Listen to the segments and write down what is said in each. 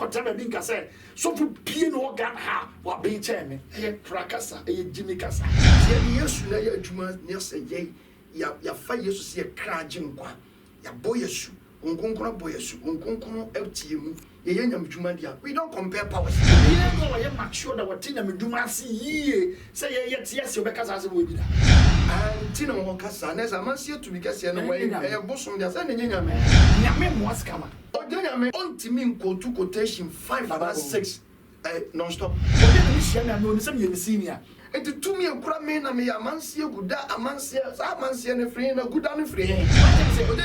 kotaba bi nka say so fu pie no organ ha wa be cheme e prakasa e Jimmy kasa ye Yesu na ya adwuma ne say ya fa Yesu se kraje nkwa ya bo Yesu onkonkoro bo Yesu onkonkoro etie mu ye nyamdwuma dia we don't compare powers ye go ye make sure that what nyamdwuma ase yie say ye tie ase obekasa ase wo bi da antina mo kasa na za mansie to bi kasa na we bosom dia say ne nyame mo askama nyame ontimi nkotu quotation 5 and 6 non stop ni hia na no ni say ye senior enti tumi ekura me na me ya mansie guda amansie sa amansie ne free na guda ne free say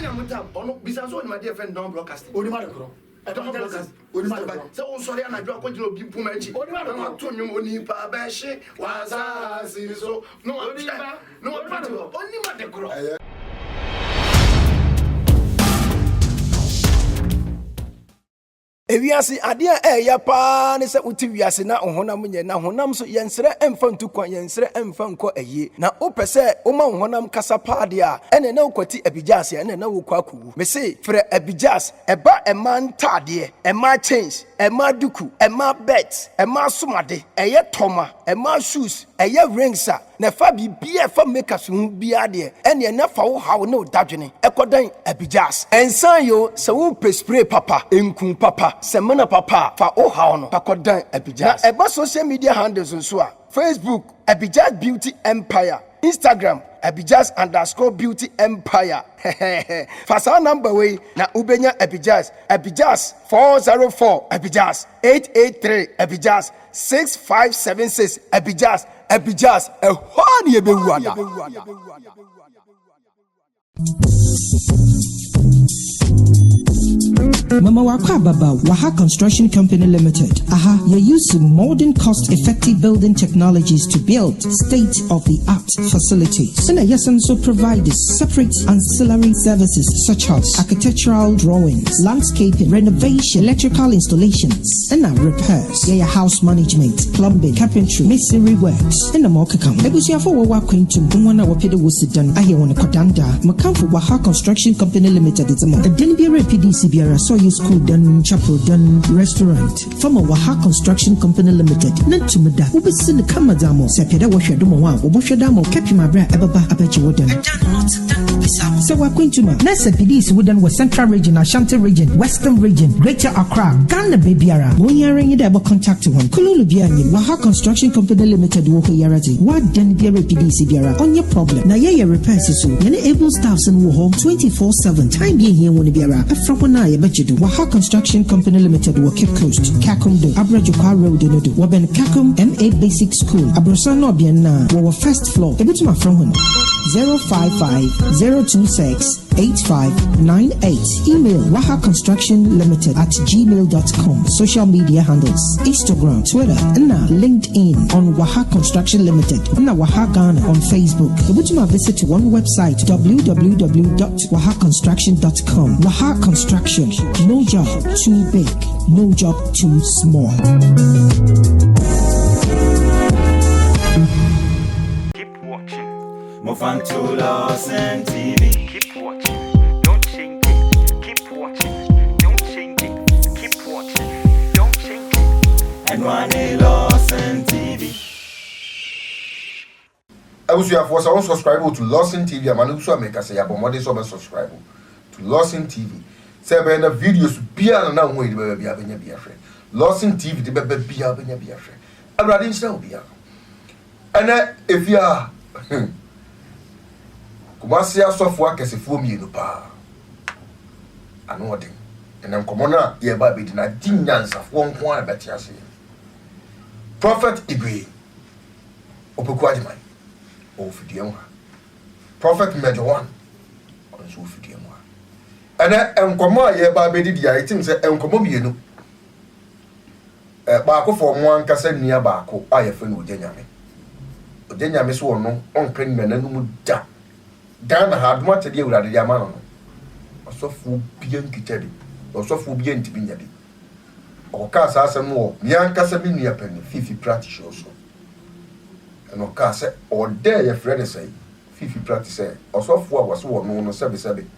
nyame ta ono bisa so ni ma dey friend don broadcast oni ma de kro so sorry na dwa ko jiro bi puma echi na to nyum oni pa ba hye waza siso no oni ma de kro Ewiase ade a eya pa ne se uti wiase na ohonam nye na honam so yensere emfa ntukwan yensere emfa nko aye na opese oma honam kasa pa de a ene na ukwati abijas ene na wokwaku me se frɛ abijas eba ema ntade ema change ema duku ema bet ema somade eye toma ema shoes eye rings a na fa bibia fa make so hu bia de ene na fa wo hawo na odadwene ekodan abijas ensan yo se wo spray papa enkun papa semena papa fa o hawo no pakodan abijas na eba social media handles nso a Facebook Abijas Beauty Empire, Instagram Abijas_Beauty Empire. Fasa number way na ubenya Abijas 404 Abijas 883 Abijas 6576 Abijas ehwani ebewana. Mama Wakwa Baba, Waha Construction Company Limited. You use modern cost-effective building technologies to build state-of-the-art facilities. And yes, also provide separate ancillary services such as architectural drawings, landscaping, renovation, electrical installations, and repairs. House management, plumbing, carpentry, masonry works, and more come. Ebusia for Wawa Quintum, Mwana Wapida was done. I want to Kodanda, Makamfu Waha Construction Company Limited. It's a Denbiara PDC Biara, so you school done, chapel done, restaurant. From a Waha Construction Company Limited. Nantumada, Ubesin the Kamadamo, Sapeda Washadamo, Washadamo, Capimabra, Ababa, Apache Wodan. So we're going to Nasa PDC Wooden was Central Region, Ashanti Region, Western Region, Greater Accra, Ghana Babyara. When you're in the contact one, Kululu Biani, Waha Construction Company Limited, Woko Yarati, what Denbiara PDC Biara on your problem. Now, yeah, repairs is so. Any able staffs and home 24/7. Time being here, when Biara, a Frapona, I bet you do. Waha Construction Company Limited, Cape Coast, Kakumdo, Abrajukwa Road, Waben Kakum, MA Basic School, Abrosano Biana, our first floor, a bit my from 055-026-8598. Email Waha Construction Limited at gmail.com. Social media handles Instagram, Twitter, and LinkedIn on Waha Construction Limited, and Waha Ghana on Facebook. Visit one website www.wahaconstruction.com. Waha Construction, no job too big, no job too small. Move on to Lawson TV. Keep watching, don't change it. Keep watching, don't change it. Keep watching, don't change it. And one Lawson TV. I wish you have also subscribe to Lawson TV. I'm going to make us say, I'm going to subscribe to Lawson TV. Say, I'm the videos be on now. Wait, be having a beer friend. Lawson TV, the baby be having a beer friend. I'm ready to be. And if you are. Kumasia software kese fo mi no pa ano ode enam komona ye ba be dina dinyansa fo nko a beti ase Prophet Igwe opoku adimai o fidie ho Prophet Major 1 on so fidie ho ene enkomo a ye ba be di ya itim se enkomo mienu ba ko fo mo ankasa nua ba ko a ye fe no Ojanyame so ono onkan menanu mu da Ghana had much to deal with the Yamano. Or so full bien kitty, or so full bien to be nabi. Or cast as a more, Bianca Sabinia penny, 50 practice also. And or cast or dare your friend say, 50 practice, or so far was one on 7.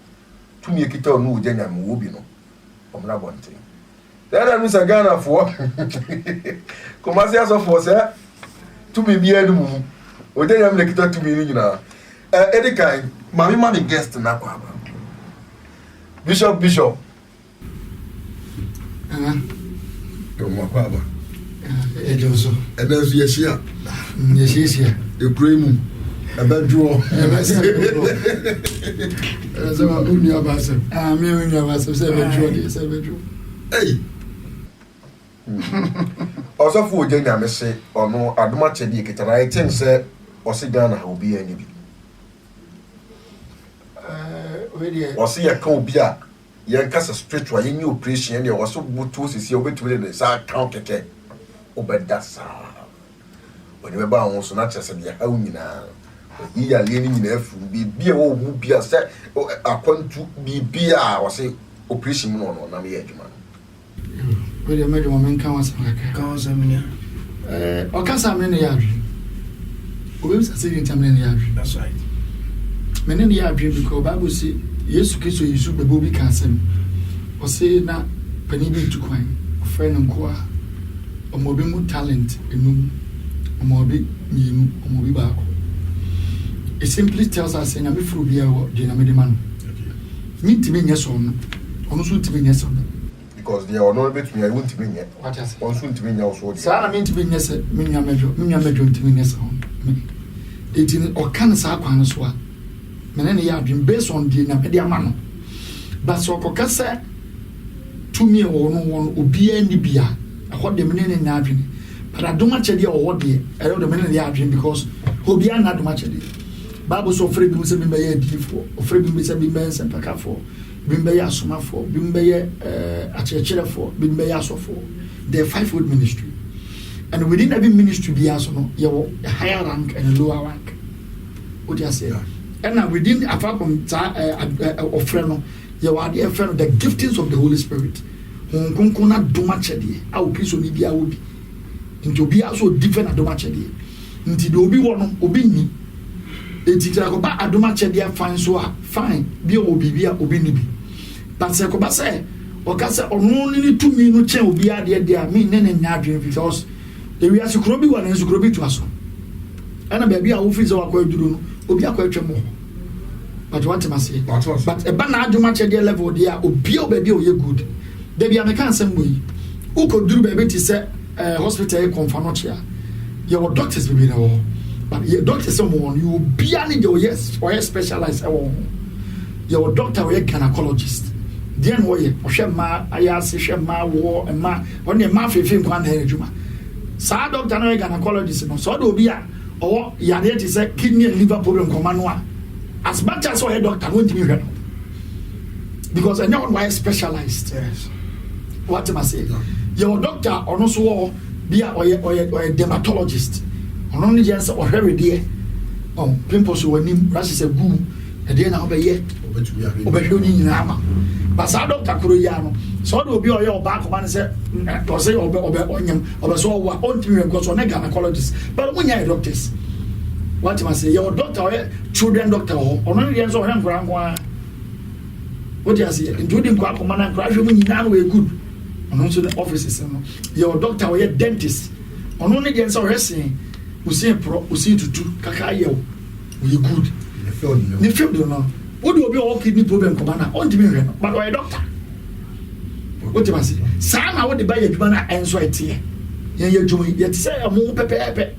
To me, a kitten no Janyam Wubino, or not one thing. That means a Ghana for Commercial for sir. To be near the moon. What they have like to me now. Any kind, mommy guest in Aquaba. Bishop. Aquaba. Ejoso. And then yes, here. Yes, here. The cream. A bad draw. That's what I'm doing about some. I'm hearing about some 7 Hey. Also for Jenya me say or no adoma chedi eketara I think say Ghana obi ani bi. Osi ya ka obi a ye kasa spiritual ye new operation dey oso butu sisi obetumi dey sa account keke obeda sa. Oni be ba won so na chese dia ha nyina. Yi ya le ni nyina afu bi bia wo mu bia say akwantu bi bia o say operation no na me ye adwuma. Where the major woman counts, or can some in the yard. Who is a sitting time in the yard? That's right. Many in the yard because Bible say, yes, kiss you should be booby cancer. Or say, now, penny to coin, a friend and qua, or mobile talent, and mobi, or mobi back. It simply tells us, and I'm a fruit beer or dinner man. Meet to me, yes, on, almost to be yes on. Because they are not between I won't be yet. What has one soon to be also. Sarah mean to be yes, Minya Major to me yes on me. 18 or can Sakwan as well. Many have been based on the Namedia man. But so Cocassa to me or no one will be any beer. I hold the men in Navin. But I don't much idea or what dear. I don't the men in the Avin because who be not much idea. Bible so free be saying by a for, or free be saying by and Paka for. Bimbeya Suma for, Bimbeya Achechera for, Bimbeya so for. They're 5-fold ministry. And within every ministry, be also no, you have a higher rank and a lower rank. What do you say? And now within a faculty of friend, you are the friend of the giftings of the Holy Spirit. Kunkuna do much a day. I will be so maybe I will be. Into be also different at do much a day. Into the Obi one, Obi me. It's like about a do much a day, fine, so fine. Be Obi, Obi. But say ko ba say o ka say onu ni tumi no chen obi ade dia me ne nya adwen because the we asukro bi wa na asukro bi to aso ana ba bi a wo fi say wa kwa duru no obi akwa atwa mo but what am I say but e ba na adwuma che dia level dia obi o ba bi o ye good de bi American sem boyi u ko duru ba bi ti say hospital e konfa no chia your doctors be na wo but your doctors some one you be ani your yes or specialized your doctor or gynecologist. Then woye ohwe ma ayase hwe ma wo ma won ma fefe nkwan na ejuma sa doctor no gynecologist no so do obi a owo yade ti say kidney and liver problem koma no a as much as oye doctor won't be hwe no because any one why specialized. Yes. What am I saying? Your doctor ono so wo be a oye dermatologist ono ni just ohwe there pimples woni rashes a gum e dey na obeye obehoni nyina ama but sa doctor kuro ya no so do obi oye oba ko man say or say obe onyam obe so wa ontimi because on gynecologist but munya doctors. What am I say? Your doctor children doctor ono ni so hwe nkran kwa what do you say including kwa ko man nkran hwe mu nyina no we good ono so the offices no your doctor or dentist ono ni den so hwe sen usi pro usi tutu kaka yew we good ni field no what do obi o kidney problem ko bana on timi hwe no but o doctor what do you say sa na what the buy adwuma na enso etie yen ye dwuma ye say amu pepepe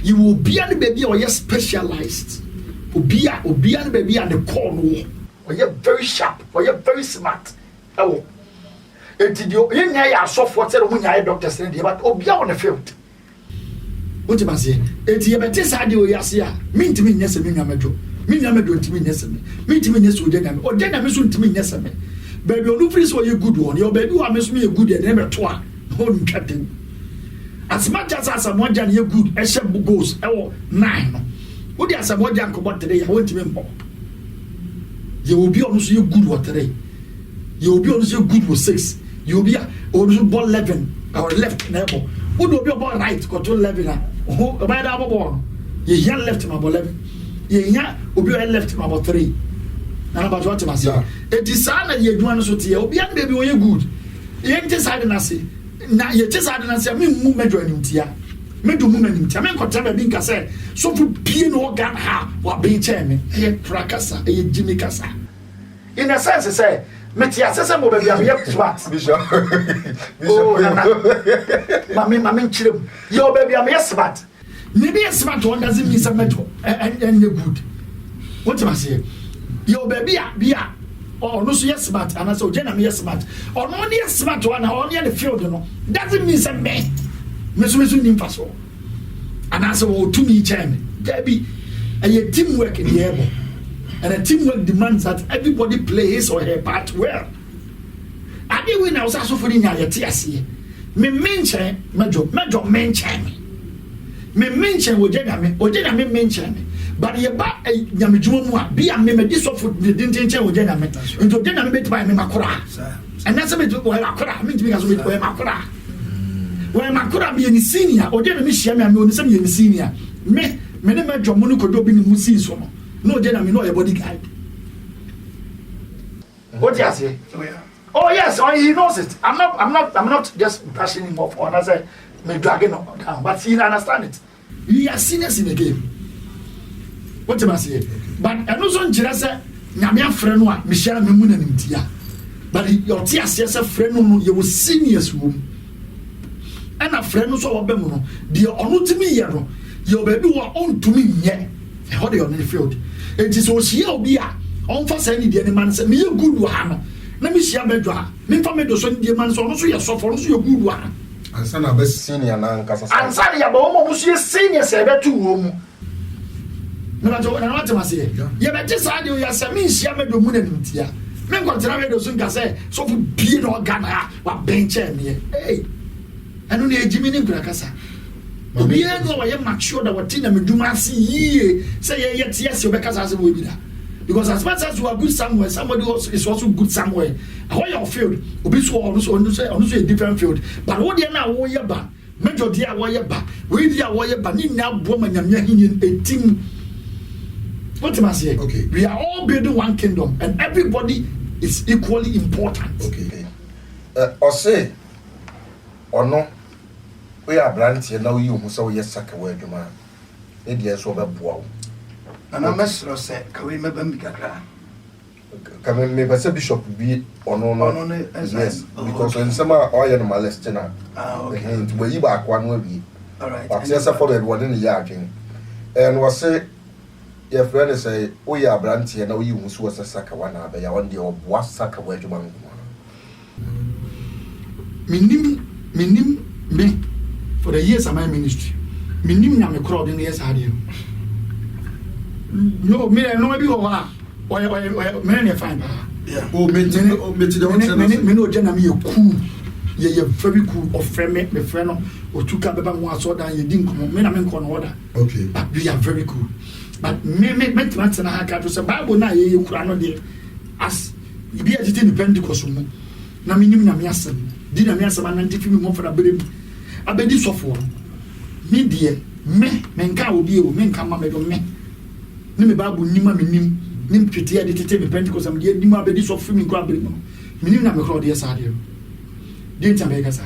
you will be an baby or yes specialized obi an baby and the core no or you very sharp or you very smart oh etidio yen ya so for say mo nya doctors dey but obi on the field what do you say eti ye beti sa de o yase a mintimi nyese me nwamedo ntimi nyese me ntimi nyese o de na me so ntimi nyese me baby onu free so you good one your baby wa me so me good e na me to a no ntwaten as much as asamoja na good e she goals e wo 9 no wo di asamoja nkobo 3 ya wo ntimi mpo ye obi onu so you good what 3 ye obi onu so good with 6 ye obi onu so ball 11 or left na ball wo do obi ball right control 11 na o ba da ball ye yan left ma ball 11 ye nya obi left ma ball 3 na about what am I say it is sana ye adwuma no so tie obi an baby wo ye good yɛnte saa de no ase na yɛte saa de no ase a memmu mɛdwo animtia mɛdwo mu animtia menkɔtena baabi nka sɛ sɔfo pie no ɔgan ha wabɛn kyɛn me ɛyɛ pra kasa ɛyɛ gyimi kasa in a sense sɛ mete ase sɛ mo baabi a meyɛ smart Bishop. mame nkyerɛ mu yɛwɔ baabi a meyɛ smart maybe a smart one doesn't mean sɛ mɛdwo ɛnyɛ good wotim aseɛ yɛwɔ baabi a bia ɔno so yɛ smart anaasɛ ɔgye na meyɛ smart ɔno ne yɛ smart one na ɔno yɛ ne field no doesn't mean sɛ me so nni mfa so anaasɛ wɔtumi kyɛn me daabi ɛyɛ teamwork ne yɛbɔ and a teamwork demands that everybody play his or her part well ade wei na ɔsɛ asɔfo no nya yɛte aseɛ me menkyɛn mɛdwo menkyɛn me menkyɛn ɔgye nyame menkyɛn me but yɛba nyamedwuma mu a bia memɛdi sɔfo dentenkyɛn ɔgye nyame nti ɔgye nyame bɛtumi ayɛ memakoraa ɛnɛ sɛ wɔyɛ makoraa mentumi ka so wɔyɛ makoraa wɔyɛ makoraa meyɛ ne senior ɔgye nyame hyia me a meɔne sɛ meyɛ ne senior me ne mɛdwo mu no kɔdɔ obi ne mu sii so no no ɔgye nyame no ɔyɛ bodyguard what do you say? Oh yes, he knows it. I'm not just brushing him off or another me dragging him down, but he understand it. We are seniors in the game. What am I saying? But I know some say nyame friend wa me share me mu na nimtia. But your tia say friend no you was seniors room. And a friend no so obem no the onu timi ye no your baby wa on to me nye. E ho dey on the field. It is so she obi a on fa say ni de ni man say me good wa no. Na me shia bedwa ha me fa me do so die man so no so ye sofo no so ye good wa ansa na be senior na nkasa ansa ya ba mo so ye senior se betu wo mu na ba to na what ma say ye be tisa de ya se me shia me do mu na nimtia me nkontena me do so nka say so fu bie no organ ha wa benche me hey anu na ejimi ni nkura kasa obi e no wa ye mature da wati na meduma ase yie say ye ye tie se obekasa se wo bi da. Because as much as you are good somewhere, somebody else is also good somewhere. How your field, also a different field. But what you now warrior ba, major dear warrior ba, we dear warrior ba, ni now woman and a team. What am I saying? Okay. We are all building one kingdom, and everybody is equally important. Okay. Or say, or no, we are brand here now. You who saw yes, suck away, man. It is over wow. And I must say, can we make them bigger? Can we make a bishop be or no? Yes, because when some are all your molestina, where you back one will be. All right. But yes, I followed one in the yard. And was say, your friend say, oh, yeah, Branty, and now you was a sucker one, but I want your was sucker where you want. Minim me for the years of my ministry. Minim na me crowd in the years had you. No, me no be over. Why me fine. Yeah. Oh, me no gena me cool. Ye very cool of friend me friend or two cababa one so down you didn't come. Me na me kon order. Okay. But we are very cool. But me na haka to say Bible na ye kura no dey as you be agitated in Pentecost mo. Na me nim na me asem. Di na me asem na ntifi me mo for na bere. Abedi sofo. Me die me nka obi e o me nka ma me do me. Ni me Bible nima me nim nim twete ya de tete me Pentecost am de nim abedi so fimi nkwa bere no me nim na me kro de sa de de ntia be kasa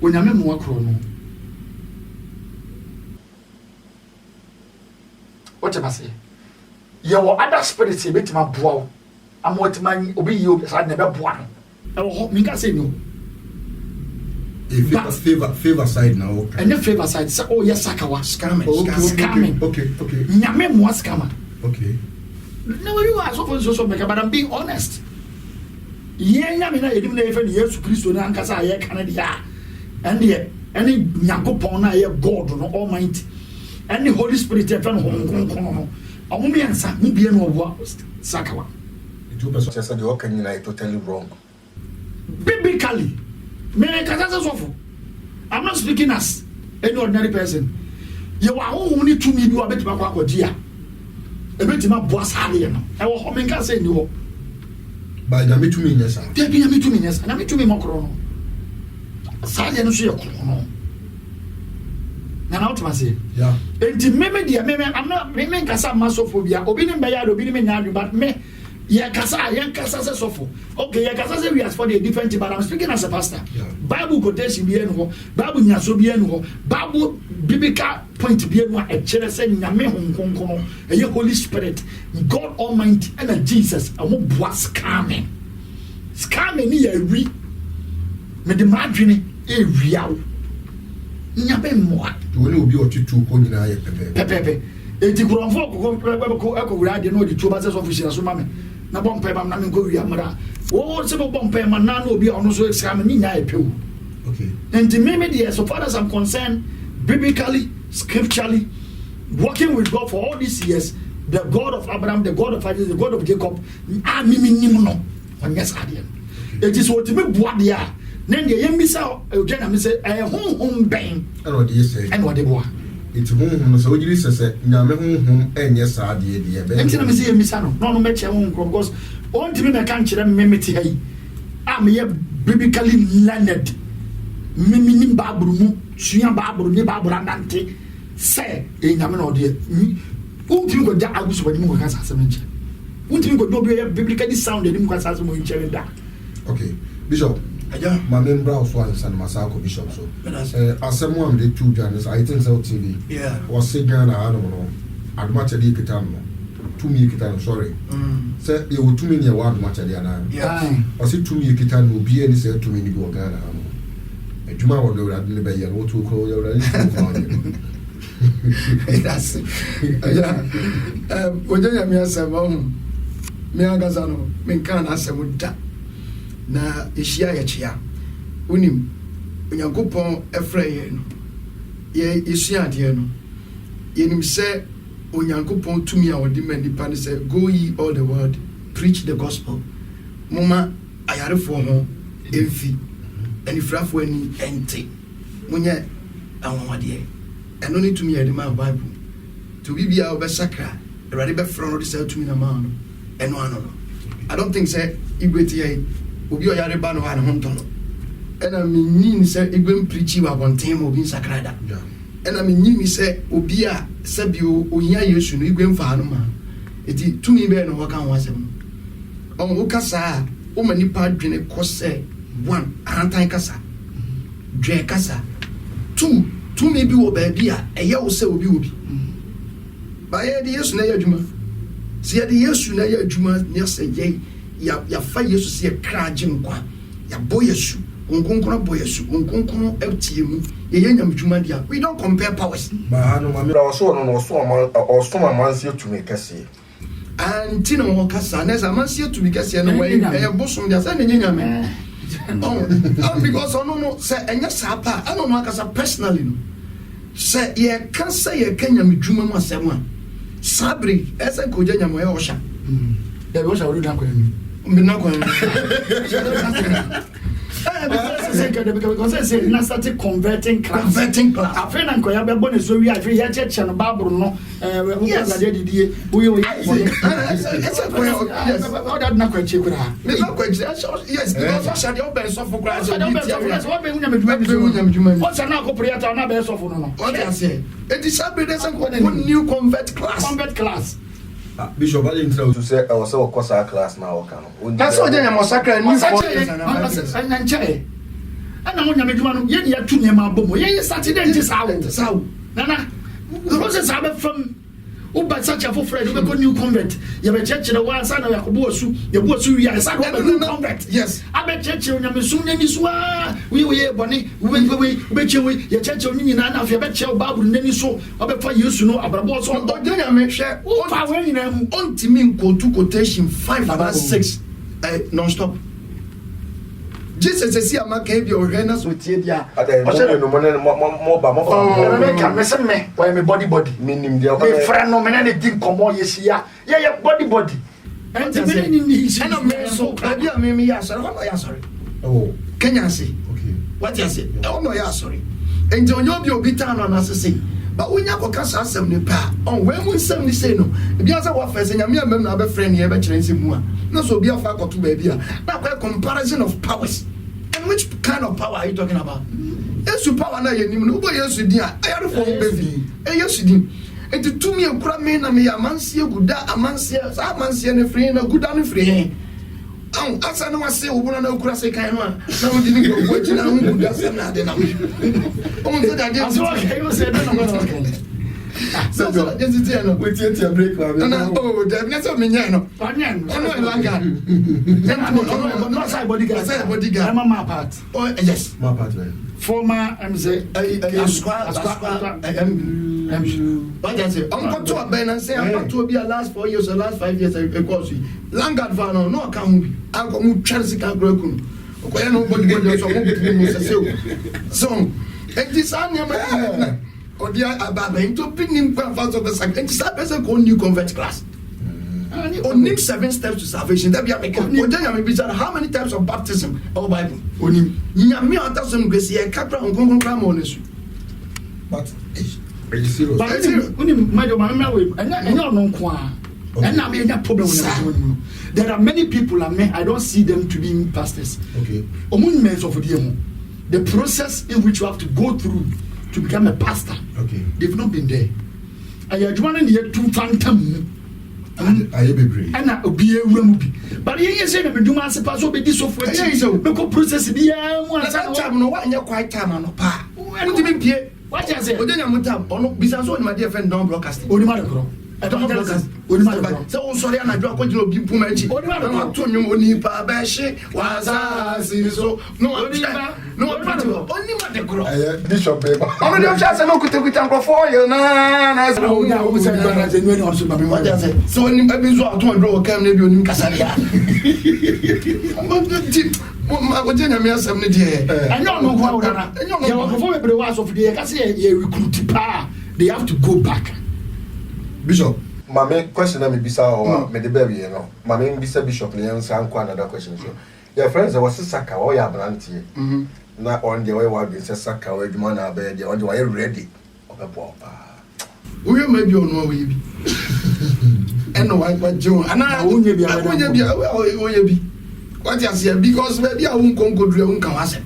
onyame mo akro no what am I say your other spirits e betima boa am what man obi yi obi sa na be boa no e ho me ka say no favor side now. And the favor side say oh yes sakawa scamming Okay. nyame mo scammer. Okay. No, you are so make but I'm being honest. Yeah, na edim na efe Jesus Christ na ankasa aye Canada. And the any Yakopon na aye God no Almighty. And the Holy Spirit efe no no. Omumi ansa mu bie no obo sakawa. The two persons said you can unite totally wrong. Biblically, I'm not speaking as any ordinary person. You are only to me do a bit about what dear. A bit about boss Harrier. I will home and say no. By the me to me, yes, sir. There be a me to me, yes, and I mean to me more chrono. Sally and see a chrono. Now, what I say? Yeah. And to me, I'm not making a masophobia, obedient by obedient, but me. Yeah, kasa say suffer. Okay, yeah, kasa say we as for the different, but I'm speaking as a pastor. Yeah. Bible quotation be no, Bible nyaso be no, Bible biblical point be no. A chere say nyame honkonkono, a Holy Spirit, God Almighty, and Jesus. A mo boas scamming ni ya wi. Me de madwene e wiawo. Nyabe moa. Wole obi otutu ko nyina ye pepe. Enti kuronfo ko wura de no di tuba se so official so mame. Na bompe bam na me ko wi amra. Wo se bo bompe man na no obi ono so scam ni nya e pewu. Okay. And me there, so far as I'm concerned, biblically, scripturally, working with God for all these years, the God of Abraham, the God of Isaac, the God of Jacob, yes, it is what me boad ya. Then the young missa, Eugenia, me say, home bang. And what do you say? And what they were. It's home, so you say, Nyame home, and yes, I did. And tell me, say, Missano, no, match your own, because on to me, I can't tell me, I'm here biblically learned. Mimi babru mu suya babru ni babru andante say e nyame no de untimi ko ja agusu bani mu ka sasem nche untimi ko do be biblically sound ni mu ka sasem mu nche da. Okay, Bishop aja ma membra of one san masako Bishop so asem one the two journalists I think so TV was say Ghana no adma chedi kitam no tumi kitam sorry say e wo tumi ne wa adma chedi ana o say tumi kitam no bi ani say tumi ni go Ghana no Juma wa do radin be yan wotu ko ya radin ko that's ojonya mi asema mi agaza no me kan asema da na ehia ya chia unim onyankopon efra ye no ye esua de no yenim se onyankopon tumi a odi mani pa ne se go ye all the world preach the gospel mama ayarefo ho emfi and if Raf when empty, when you are and only to me at the Bible to be our best sacra, a radical front of the to me a man and one. I don't think, say, Igweti will be a Yaribano and Honton. And I mean, say, Igwin preaching about time of being sacrada. And I mean, say, Obia, Sabio, Uya, you should Igwin Farnuma. It is to me, Ben, or can was him. On Ukasa, woman, part in a cost say. One, anti-kasa, dre kasa. Two maybe wo baby a ya wo se obi obi. Ba ye de Yesu na ya adwuma. Se ye de Yesu na ya adwuma ne se ye ya fa Yesu se kra gyenkwa. Ya bo Yesu, onkonkon bo Yesu, onkonkon etie mu. Ye ye nyam adwuma dia. We don't compare powers. Ba no ma mi ra so no so man se tumi kase. Anti no ho kasa na sa man se tumi kase no we e bosom dia sa ne nyame. Because I don't know, say, and yes, I don't know, because I personally say, yeah, can't say a Kenya Juma Masema Sabri, as a Kujanya Moyosha. There was a real because I said, I started converting class. I feel like I have a bonus, so we have here, church and Bible. No, yes, I did. We will, yes, not quite cheap. Yes, because I said, your best of class. What's an operator on a best of no? What I say, it is a new convert class. Bishop, I didn't know to say I was so class now. That's what I am massacre and new and I'm going to make you to name our boom. Yes, Saturday is out. Nana, the roses are from Uba such a friend, we go new convent. You have a church in the one side of Yakubosu, your Bosu, yes, I have a new convert. Yes, I bet church in Yamasun and Iswa. We were Bonnie, we bet you, your church of Nina, if you bet your Babu, and then you saw, I bet for you to know about what's on. But then I make sure, oh, I went in them on to me, go to quotation 5 about 6 non stop. Jesus says, "I'm not going to be organized with you." Yeah, I don't know. Why my body? Meaning the other friend, no man, anything come on. Yes, yeah, body. And the and I'm so glad I'm sorry. Oh, can you say? Okay. What you say? Oh no, yeah, sorry. And you'll be down on us to say. But when you go cast us some pa, on when we suddenly say no, because I was first and I'm a friend here, but more. No, so be a fact or two baby. Now, a comparison of powers. And which kind of power are you talking about? Yes, you power now, you know, yes, you did. I had a phone baby. Yes, you did. enti tumi ekura me na me amansie guda amansie sa amansie ne free na guda ne free asa no wase obuna na ekura se kan no na wo di ni go gina hu guda se na de na mo se da de aso okay you say no no so just it no we take a break na oh da na so me nya no Panyan no langa no side bodyguard mama part oh yes my part right former MZ what I say I'm to a ben and say I'm to be a last 4 years or last 5 years because Langard van no account bi anko mu Chelsea kan kro kun ko no body so mo bi mu so this anya or the ababa into pinning for so and start person go new convert class only 7 steps to salvation that be make how many types of baptism or Bible onim nyame atasem gwesi e kakra nkonkon kra mo nesu but are you serious but onim majo mama we enya ono nko a ena me enya problem with them. There are many people I don't see them to be pastors. Okay. The process in which you have to go through to become a pastor. Okay. They've not been there. I had one in the 2 phantom. I be brave. And I be a room. But you say that we do not suppose to be this of what you process. Time no one quite time no pa. What do you mean? What I say? Business on my dear friend Don Broadcasting. I don't have so sorry and I drop what you'll be pumachi. Only pa bashi was so no only the girl. Bishop baby. I'm not just no could take it for you. So when you have so to draw came maybe on Casalia. I don't know how they have to go back. Bishop, my question I be or me the baby, you know. My main Bishop Leon another question. So your friends was a sucker or your brandy. Not on the way what be sucker or you man bed on the way ready. We may be on one way. And no white Joe, and I won't be what you say because maybe I won't go to Kawase.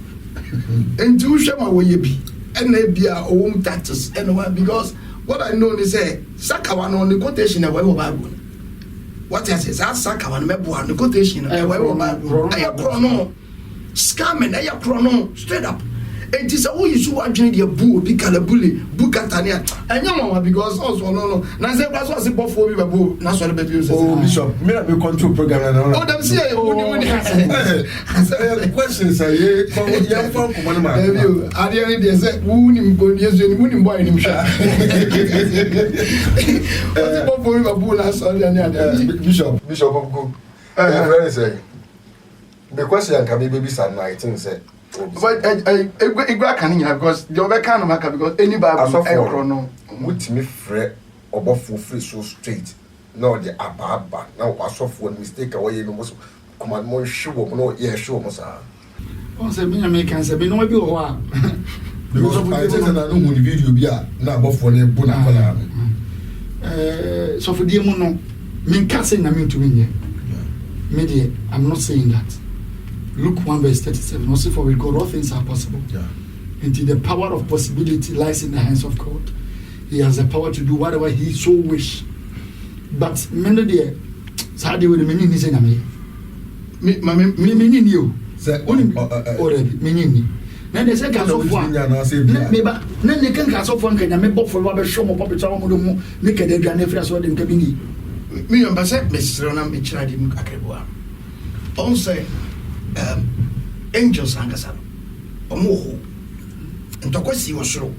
And two shama will you be, and maybe our own taxes and because. What I know is Sakawan on the quotation of Bible. What I say, Sakawan Mebu on the quotation of Bible. I have chrono, scamming, I have chrono, straight up. It is a way you are joining your boo, Bicalabully, Bucatania, and your mama because also no. Nancy was a before we were boo, national baby. Oh, Bishop, may I be control program? Oh, them say, the questions are here from Command. Are the only day said, Wooning go yes, and Wooning boy him shot. Before we were boo, I saw the Bishop of Good. Very say. The question can be baby son, I think, said. But I can't because the other kind of matter because anybody no with me fret or buffalo free so straight. No, the abba now was off one mistake away no most command more sure no yeah sure Mosa. Oh, say me Americans have been no be or because I said I know when the video be now buffalo ne bona so for the mono me can't say na me to win here. Media, I'm not saying that. Luke 1 verse 37. Also, for with God all things are possible. Yeah. And the power of possibility lies in the hands of God. He has the power to do whatever He so wish. But many dear, Saturday with the many is in me. Me you. Already, me. Then they say, "Castle for one." Then they can castle for one. Can I make both for Robert Show more popular? Make a dead and every so them can be. Me and Basset, Mrs. Ronald Mitchell, Akeboa. Also, angels Angasano, Omoho, and Tokwasi was so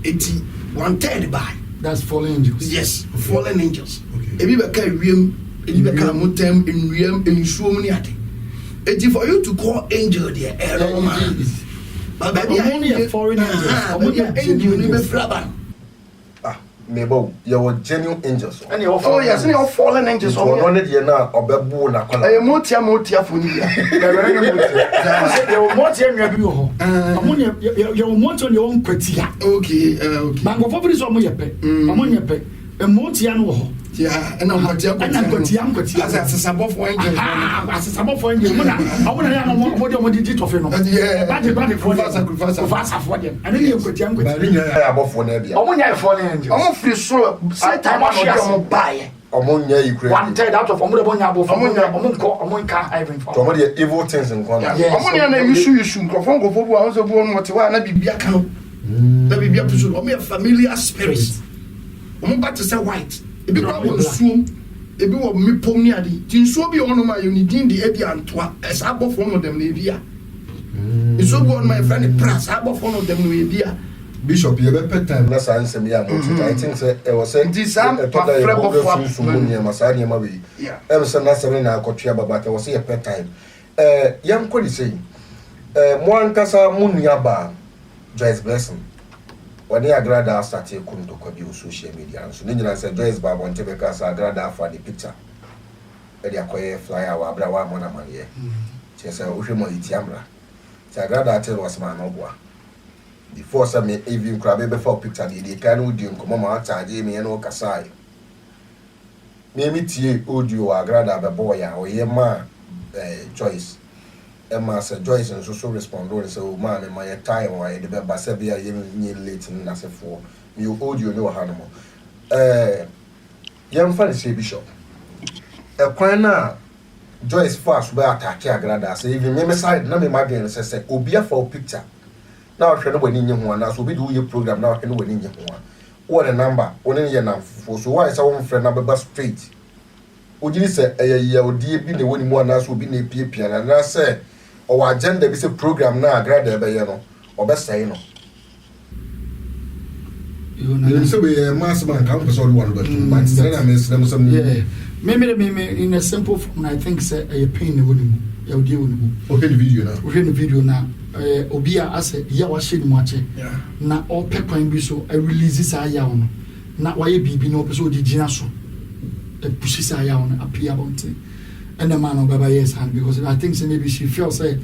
1/3 by. That's fallen angels. Yes, fallen angels. If you can ream, if you can mutem in ream in Shumaniati. It's for you to call angel the error man. But baby, only a foreign angel. Mabel, you were genuine angels. Oh, yes, and you're fallen angels. Oh, no, you're not a baboon. I am Motia for you. You're more on your own criteria. Okay, Mango for this on your pet. Among your pet. A Motiano. Yeah, and I'm going to asesabɔfo engine. Asesabɔfo engine. Muna ya no mo digit of no. Bad for fast for them. And then you go tiam go. Ya abɔfo na bia. Omo nya for engine. Omo free so Satan ma omo buy. Omo nya ikure. 1/3 out of omo de bonya abɔfo. Omo nka even for. Omo de evil things in corner. Omo nya na issue nkrofo bu a so bu no te wa na bibia ka no. Na bibia pusu omo ya familiar spirits. Omo ba to say white. Ebi kwa nsuom ebi wo mepom ni ade ti nsuo bi ono ma unidin de edi antoa esa abofo no dem na ebia nsuo bi ono my friend pras abofo no dem no ebia bishop ye be time na san sem ya mo I think say e was say frebo for money ma sa ni ma be em say na sem na akotwa babata was say per time yam ko di say mo ankasa mo nua ba Joyce Blessing wani agrada start kundo kwa bi social media so ni nyina say Joyce Baba on tebeka sa agrada for the picture e dia koye flyer wa bra wa mo na mane che say o hwe mo itiamra say agrada tell was man no boa before some even crab before picture the kind of audio come ma charge me no kasai me tie audio agrada be boy ya o ye ma Joyce Emma said Joyce and so respond or say, oh man, my time or I the Basabia late in as for you audio no animal. Young funny say Bishop. A quina Joyce fast by attack Agrada, say even me side, no me again say, Obia for picture. Now I can win in one as will be do your program now I can win in one. What a number, only your number for so why is our friend number bus straight. Would you say a year or dear be the one more as will be a PP and I say, or agenda be say program na agrada be no obesai no you say we mass man can person one but then I miss them some yeah maybe in a simple form I think say a pain woni you dey woni okay the video now obi a ase ya wa hye ni mo ache na o pe kwan bi so a release sa ya no na wa ye bibi na o pe so di gina so e push sa ya no appear about it. And the man of Baba yes hand because I think so maybe she feels say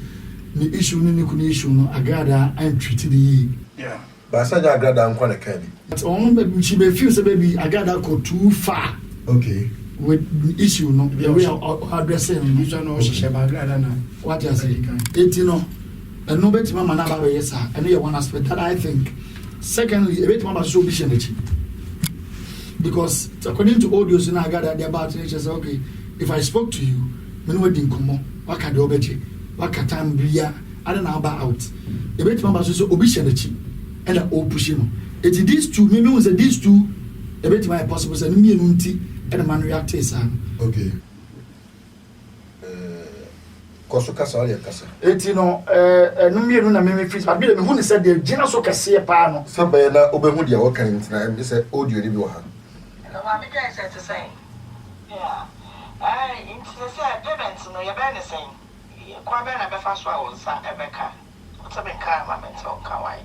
the issue ni issue no agrada I'm treated the yeah but say agrada am kwana can but on she may feel say baby agrada go too far okay with the issue no the way addressing this one no she agrada na what you say it no and no bet mama na Baba yes and you one aspect that I think secondly a bit mama so be because according to audios in agrada they about nature say okay if I spoke to you, me no din komo, waka de obeche, waka time bia, I don't know about out. E bet mama so obi shenechi, and o push no. It these two, me was these two, e bet my possible say me enu nti, and the man react say okay. Koso kasa ole kasa. Eti no no me enu na me fit, but be me hu ne say the gina so kase pa no. So be na obehu dia wo kan ntina, me say audio ni bi wo ha. No, ma me guys say to say. Yeah. Into the payments, no, you're better saying. Quite better, be fast one, son, Rebecca. What's a big car, my mental kawaii.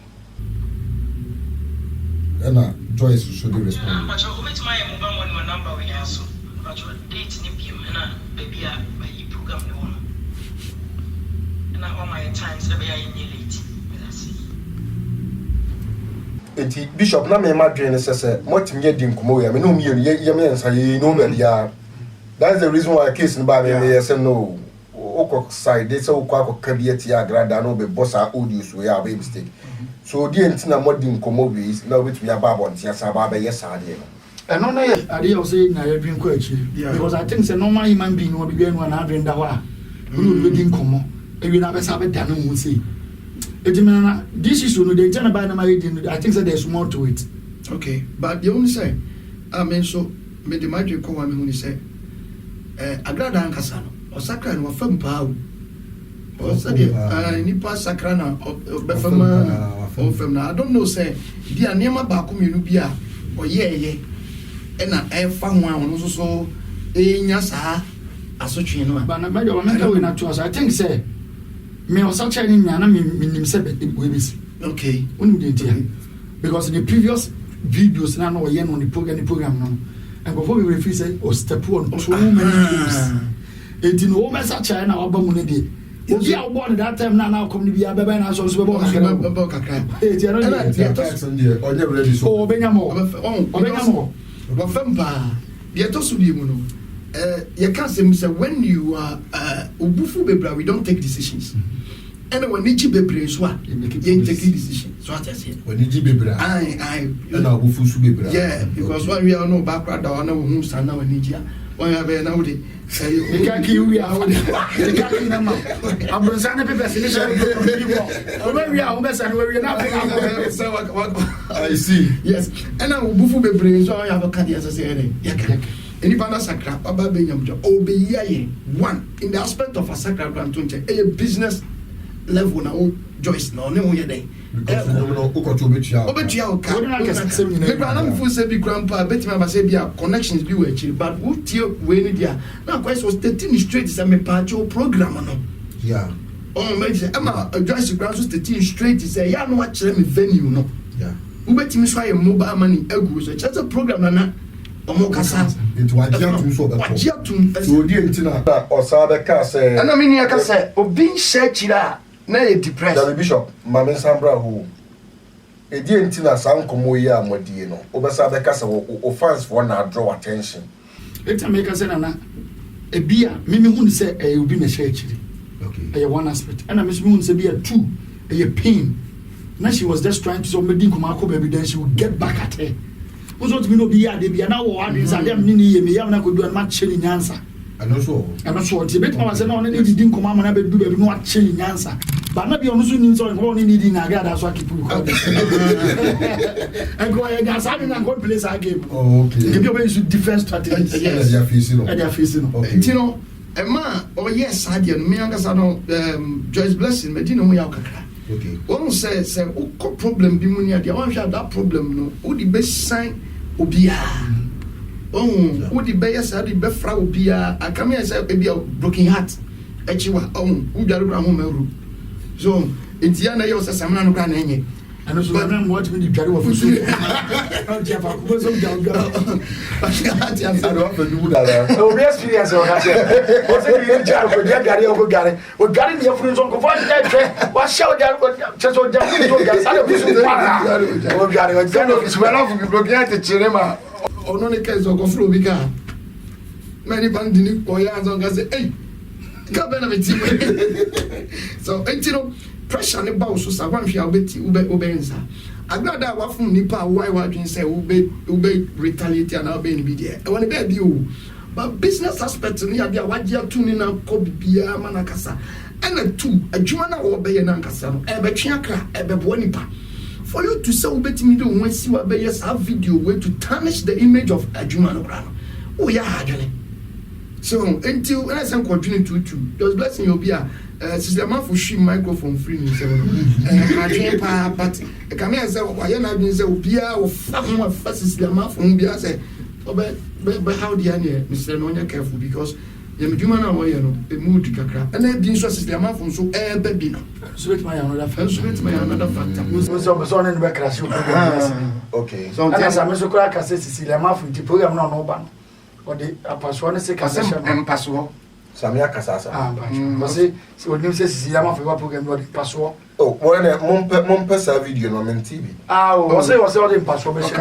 And Joyce should be responding. But you'll meet my number we have so. But your date in him, and baby, I program the one. And all my times, the way I late. Enti Bishop na me madwen say motimye di nkomo ya me no mienu ye me nsa ye no bel ya. That's the reason why case in ba me say no okok side they say okwa ka bi ati agrada no be boss audio so ya be mistake. So the entina modern nkomo bi na with me aba bontia sa ba be yes ade no. And no ade o say na you drink kwachi because I think say normal human being no be no na drink da wa. We be din nkomo. E wi na be sa be da no mu say. Ejimana this is no the general by na I think that there's more to it. Okay, but the only say I mean so me the magic ko wa me hu say agrada ankasa no osakra no fam pa o said nipa sakra na befama o fam na I don't know say dia niema ba ko menu bia o ye na e fa ho an so enya saa asotwe no ba na media o menka we na to us I think say me osacha ni nyana me nim se be bisi okay unim de dia because the previous videos na no ye no the program no and before we refer say o step on so many times it no message China oba mu ne de obi a obo that time na come ni bia bebe na so be bo kakra e ti no de onye ready so o benya mo ba fam pa the etosubi mu no you can't say when you are ubufu bebra we don't take decisions and when you bebre so you take decisions so what I say when you bebra I and ubufu su bebra yeah because when we are no background or no who stand now when you when you have now the can't kill we are the can't na ma abronsa people finish when we are almost and we are not so I see yes and now ubufu bebre so you have a candy as I say yeah anybody sakra baba benyamjo obeyaye one in the aspect of a sakra grantonche a business level na Joyce no ne ho yede because no obetua me brother me say be grandpa betima ba say bia connections bi we chiri but who tie we ni dia na quite was 13 straight say me pacho program no yeah oh me say ama Joyce grandso 13 straight say ya no wa kire me venue no yeah who betimi so aye mobile money egu so just a program na omo kasa into wajiatum so beto wajiatum so odi entina osabe ka say ana me ni aka say obi nhye chira na ye depressed the bishop mama sambra ho edi entina sankomo yi amodie no obesa be ka say o fans for na draw attention eta make say na ebia mimi hu ni say obi na hye chiri okay one aspect and me hu ni say bia two pain now she was just trying to so me din kuma ko baby then she would get back at her also to me no be ya de bia na wo ade say dem ni ye me ya na ko do na cheli nyansa ano so ti bet ma say na one ni din kuma na be du baby no cheli nyansa ba na bi ono so ni so ko ni di na ga da so akipu ko and go ya ga sa na go place a game okay give you a different strategy yes ya facing okay you know ma oh yes ade no me anga sa no Joyce Blessing me di no ya kakra okay one say o problem bi mu ni ade one sha that problem no o di be sign obia o di be yes ade be fra obia akame say ebia broken heart echiwa o dware bra ho maru so entia na yo say samna no kra na enye and so na mo what me di dware wo fusu o dia fa ko so ga ati am I don't do that o be experience o ka say o say you jar ko dia gari o gari ni furu so ko fa dia twe wa sha o dia ko che so dia ko gari sa de fusu para o gari o dia no so na fu bi bloquer te chire ma ono ne kai so ko furu bi ka many bandi ni ko ya so ga say eh ka be na meti so entino pressure ne ba so sa wan hwia obeti ubenza agbada wa fun nipa why dwen say ube retaliate and obe ni bi there e won be bi o but business aspect ni ya dia wagia tu ni na ko bibia manakasa and two adwuma na wo be ye na nkasa no e be twe akra e be bo nipa for you to say ubeti mi do won si wa be yes have video way to tarnish the image of adwuma no bra no o ya hadwene so until when I say continue to just Blessing you be system for she microphone free me say I pa but come here say why na bin say obia o fa mo fa system for bia say but how the anya Mr. no nya careful because you meduma na wo ye no e mood kakra and e bin so system for so e be bi no so bet my another factor so no be crash okay so and as I so kra ka say system for the program no ba or the apaso ne se kasa empaso samia kasasa parce que on se si la ma fait program no the paso oh when mon pesa video no men TV o se o de paso be se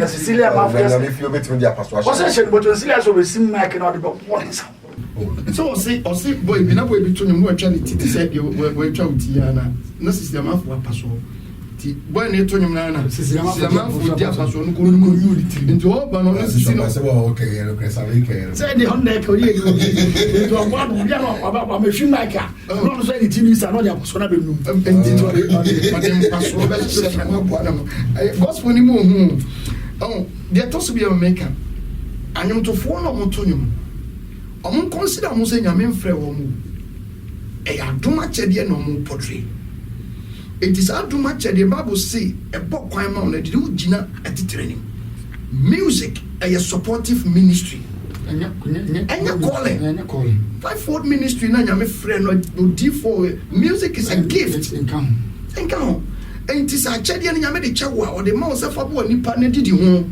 Cecilia ma fait na me fio betimi dia paso o se che but Cecilia so be sim mic no the one so o se boy bi na boy bi to nyum no atwa ne titi say we atwa uti ya na Cecilia ma fo paso ti boy ne to nyum na Cecilia ma fo dia paso no ko unity nti o ba no Cecilia say okay you can say say the honda ko ye you to one bia no aba me hwi mic no so any TV sa no dia paso na be num nti to the paso be se na mo bo na mo gospel ni mo hu oh dia to so be America anyum to fo no mo to nyum omo consider mo say nyame mfrɛ wo mo e ya doma kyɛde na omo portray it is adoma kyɛde Bible say e bɔ kwan ma na de ugina atitrani music a supportive ministry anya calling fivefold ministry na nyame frɛ no di for music is a gift income and it is a kyɛde na nyame de kyɛwa o de ma o se fa bo nipa na didi ho.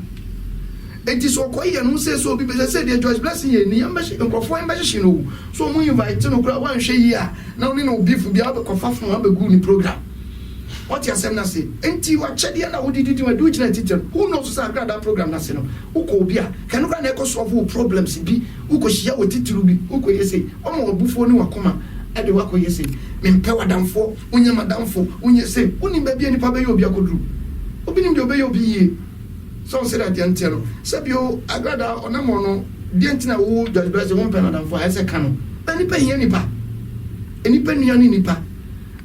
It is so quiet and say so people say the Joyce Blessing ye ni ambashi nkofo ambashi no so mu invite no kura wan hwe yi a na oni no beef bi abe kofa fun abe gu ni program what you say na say enti wa chede na wo didi wa do gina teacher who knows say that program na say no uko obi a kan no na solve problems bi uko hia wo tituru bi uko yese omo obufo ni wakoma ade wako yese mempe wadamfo unye madamfo unye se uni ba bia ni pa be yo obi akoduru obi ni de obi yo obi ye so say that yantero sabio agrada onamo no de ntina wo judge bless won pe madamfo I say kanu ani pa hia nipa enipa nuani nipa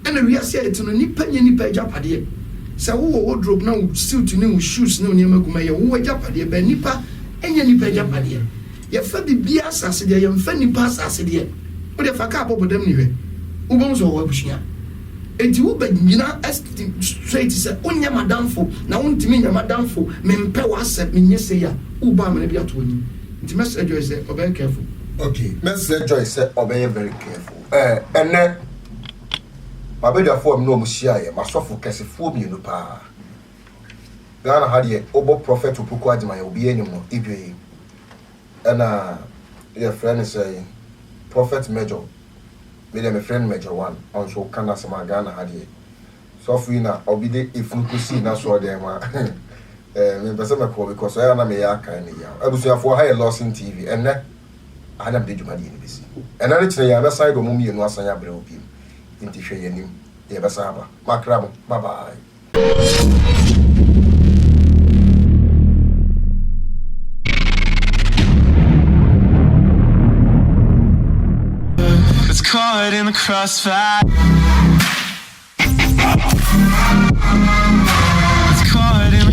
ena wiase etuno nipa nya nipa japade se wo wardrobe na wo suit ni wo shoes na oni maguma ye wo japade ba nipa enya nipa japade ye fa bibia asase de ye mfa nipa asase de wo de fa ka bobo dem ni hwe wo bom so wo abushia enti wo ba nyina straight se onya madamfo na wo ntimi nya madamfo mempe wa asep menye se ya wo ba me bia to oni enti message joy say obey careful. Okay, message joy say obey very careful. Ene mabeda form no mushia ye masofo kesefo mienu pa Ghana had ye obo prophet opoku adima ye obi enyum no idwe na your friend say prophet major me my friend major one on so kana sama Ghana had ye so free na obi de ifunu si na so dem ma me pese me ko because I na me ya kan ni ya abusuafo ha ye Lawson TV ene ana be djuma di ni bisi ena ne kire ya na side mo mienu asan ya bre obi inti hwe yanim ye basaba makramo bye bye. It's caught in the crossfire.